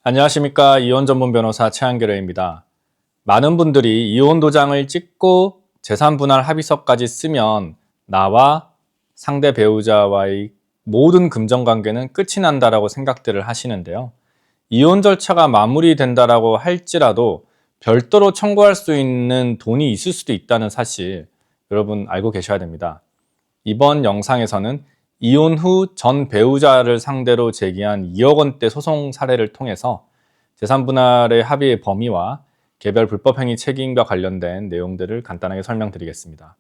안녕하십니까. 이혼 전문 변호사 최한결입니다. 많은 분들이 이혼 도장을 찍고 재산 분할 합의서까지 쓰면 나와 상대 배우자와의 모든 금전 관계는 끝이 난다라고 생각들을 하시는데요. 이혼 절차가 마무리된다라고 할지라도 별도로 청구할 수 있는 돈이 있을 수도 있다는 사실 여러분 알고 계셔야 됩니다. 이번 영상에서는 이혼 후 전 배우자를 상대로 제기한 2억 원대 소송 사례를 통해서 재산 분할의 합의의 범위와 개별 불법행위 책임과 관련된 내용들을 간단하게 설명드리겠습니다.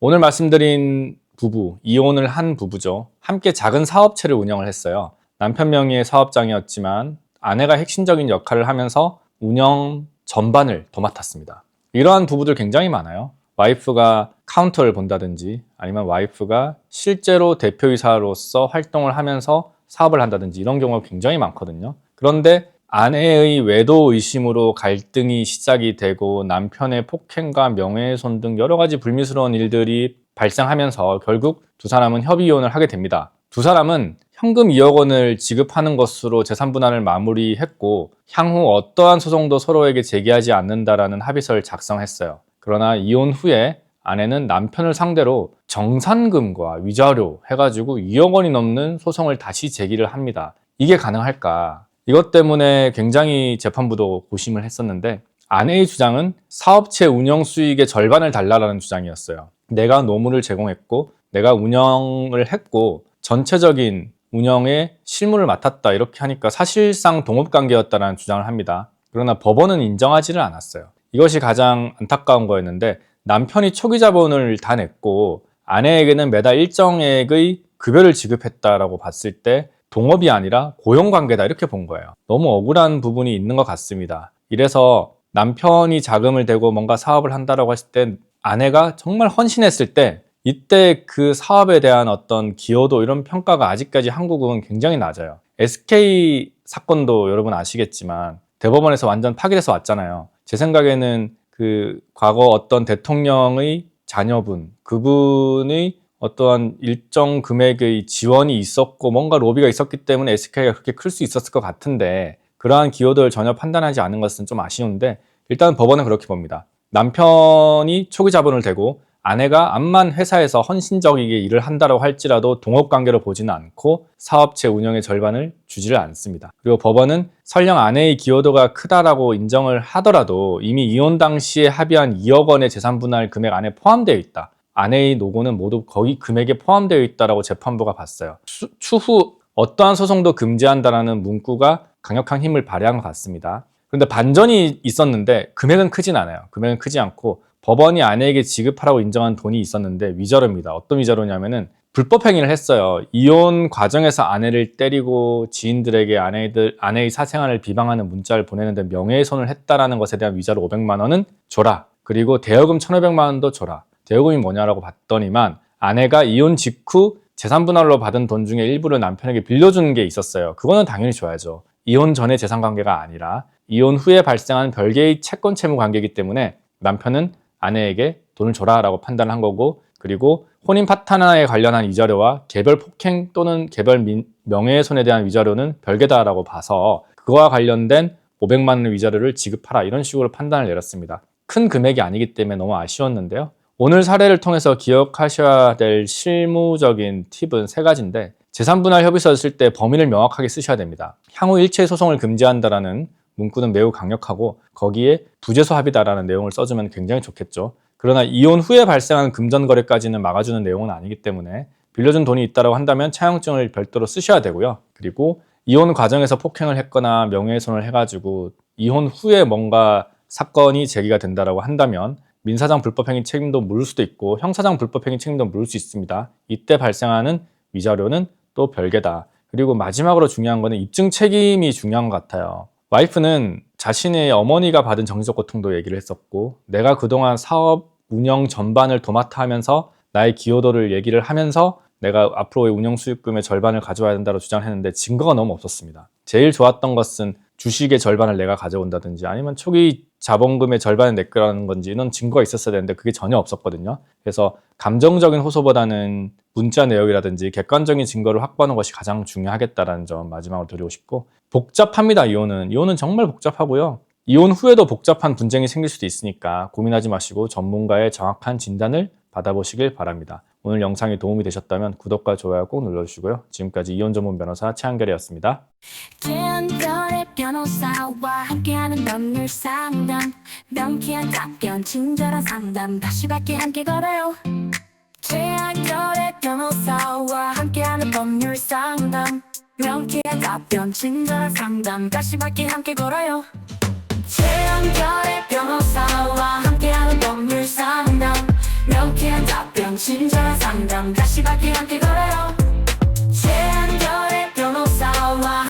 오늘 말씀드린 부부, 이혼을 한 부부죠. 함께 작은 사업체를 운영을 했어요. 남편 명의의 사업장이었지만 아내가 핵심적인 역할을 하면서 운영 전반을 도맡았습니다. 이러한 부부들 굉장히 많아요. 와이프가 카운터를 본다든지 아니면 와이프가 실제로 대표이사로서 활동을 하면서 사업을 한다든지 이런 경우가 굉장히 많거든요. 그런데 아내의 외도 의심으로 갈등이 시작이 되고 남편의 폭행과 명예훼손 등 여러 가지 불미스러운 일들이 발생하면서 결국 두 사람은 협의 이혼을 하게 됩니다. 두 사람은 현금 2억 원을 지급하는 것으로 재산 분할을 마무리했고 향후 어떠한 소송도 서로에게 제기하지 않는다라는 합의서를 작성했어요. 그러나 이혼 후에 아내는 남편을 상대로 정산금과 위자료 해가지고 2억 원이 넘는 소송을 다시 제기를 합니다. 이게 가능할까? 이것 때문에 굉장히 재판부도 고심을 했었는데 아내의 주장은 사업체 운영 수익의 절반을 달라라는 주장이었어요. 내가 노무를 제공했고 내가 운영을 했고 전체적인 운영에 실무를 맡았다 이렇게 하니까 사실상 동업관계였다라는 주장을 합니다. 그러나 법원은 인정하지를 않았어요. 이것이 가장 안타까운 거였는데 남편이 초기 자본을 다 냈고 아내에게는 매달 일정액의 급여를 지급했다라고 봤을 때 동업이 아니라 고용관계다 이렇게 본 거예요. 너무 억울한 부분이 있는 것 같습니다. 이래서 남편이 자금을 대고 뭔가 사업을 한다라고 했을 때 아내가 정말 헌신했을 때 이때 그 사업에 대한 어떤 기여도 이런 평가가 아직까지 한국은 굉장히 낮아요. SK 사건도 여러분 아시겠지만 대법원에서 완전 파기돼서 왔잖아요. 제 생각에는 그 과거 어떤 대통령의 자녀분, 그분의 어떠한 일정 금액의 지원이 있었고 뭔가 로비가 있었기 때문에 SK가 그렇게 클 수 있었을 것 같은데 그러한 기여도를 전혀 판단하지 않은 것은 좀 아쉬운데 일단 법원은 그렇게 봅니다. 남편이 초기 자본을 대고 아내가 암만 회사에서 헌신적이게 일을 한다고 할지라도 동업관계로 보지는 않고 사업체 운영의 절반을 주지를 않습니다. 그리고 법원은 설령 아내의 기여도가 크다라고 인정을 하더라도 이미 이혼 당시에 합의한 2억 원의 재산 분할 금액 안에 포함되어 있다. 아내의 노고는 모두 거기 금액에 포함되어 있다라고 재판부가 봤어요. 추후 어떠한 소송도 금지한다라는 문구가 강력한 힘을 발휘한 것 같습니다. 그런데 반전이 있었는데 금액은 크진 않아요. 금액은 크지 않고 법원이 아내에게 지급하라고 인정한 돈이 있었는데 위자료입니다. 어떤 위자료냐면은 불법 행위를 했어요. 이혼 과정에서 아내를 때리고 지인들에게 아내의 사생활을 비방하는 문자를 보내는데 명예훼손을 했다라는 것에 대한 위자료 500만 원은 줘라. 그리고 대여금 1,500만 원도 줘라. 대여금이 뭐냐라고 봤더니만 아내가 이혼 직후 재산 분할로 받은 돈 중에 일부를 남편에게 빌려주는 게 있었어요. 그거는 당연히 줘야죠. 이혼 전의 재산 관계가 아니라 이혼 후에 발생한 별개의 채권 채무 관계이기 때문에 남편은 아내에게 돈을 줘라라고 판단을 한 거고 그리고 혼인 파트너에 관련한 위자료와 개별 폭행 또는 개별 명예훼손에 대한 위자료는 별개다라고 봐서 그거와 관련된 500만 원의 위자료를 지급하라 이런 식으로 판단을 내렸습니다. 큰 금액이 아니기 때문에 너무 아쉬웠는데요. 오늘 사례를 통해서 기억하셔야 될 실무적인 팁은 3가지인데 재산분할 협의서를 쓸 때 범위를 명확하게 쓰셔야 됩니다. 향후 일체 소송을 금지한다라는 문구는 매우 강력하고 거기에 부재소 합의다라는 내용을 써주면 굉장히 좋겠죠. 그러나 이혼 후에 발생하는 금전 거래까지는 막아주는 내용은 아니기 때문에 빌려준 돈이 있다고 한다면 차용증을 별도로 쓰셔야 되고요. 그리고 이혼 과정에서 폭행을 했거나 명예훼손을 해가지고 이혼 후에 뭔가 사건이 제기가 된다고 한다면 민사상 불법행위 책임도 물을 수도 있고 형사상 불법행위 책임도 물을 수 있습니다. 이때 발생하는 위자료는 또 별개다. 그리고 마지막으로 중요한 거는 입증 책임이 중요한 것 같아요. 와이프는 자신의 어머니가 받은 정신적 고통도 얘기를 했었고 내가 그동안 사업 운영 전반을 도맡아 하면서 나의 기여도를 얘기를 하면서 내가 앞으로의 운영 수익금의 절반을 가져와야 된다고 주장했는데 증거가 너무 없었습니다. 제일 좋았던 것은 주식의 절반을 내가 가져온다든지 아니면 초기 자본금의 절반을 내 거라는 건지는 증거가 있었어야 되는데 그게 전혀 없었거든요. 그래서 감정적인 호소보다는 문자 내역이라든지 객관적인 증거를 확보하는 것이 가장 중요하겠다라는 점 마지막으로 드리고 싶고, 복잡합니다. 이혼은 정말 복잡하고요. 이혼 후에도 복잡한 분쟁이 생길 수도 있으니까 고민하지 마시고 전문가의 정확한 진단을 받아보시길 바랍니다. 오늘 영상이 도움이 되셨다면 구독과 좋아요 꼭 눌러주시고요. 지금까지 이혼 전문 변호사 최한결이었습니다. 최한결의 변호사와 함께하는 법률 상담, 명쾌한 답변, 친절한 상담, 다시 받기 함께 걸어요. 최한결의 변호사와 함께하는 법률 상담, 명쾌한 답변, 친절한 상담, 다시 받기 함께 걸어요. 최한결의 변호사와 함께하는 법률 상담, 명쾌한 답변, 친절한 상담, 다시 받기 함께 걸어요.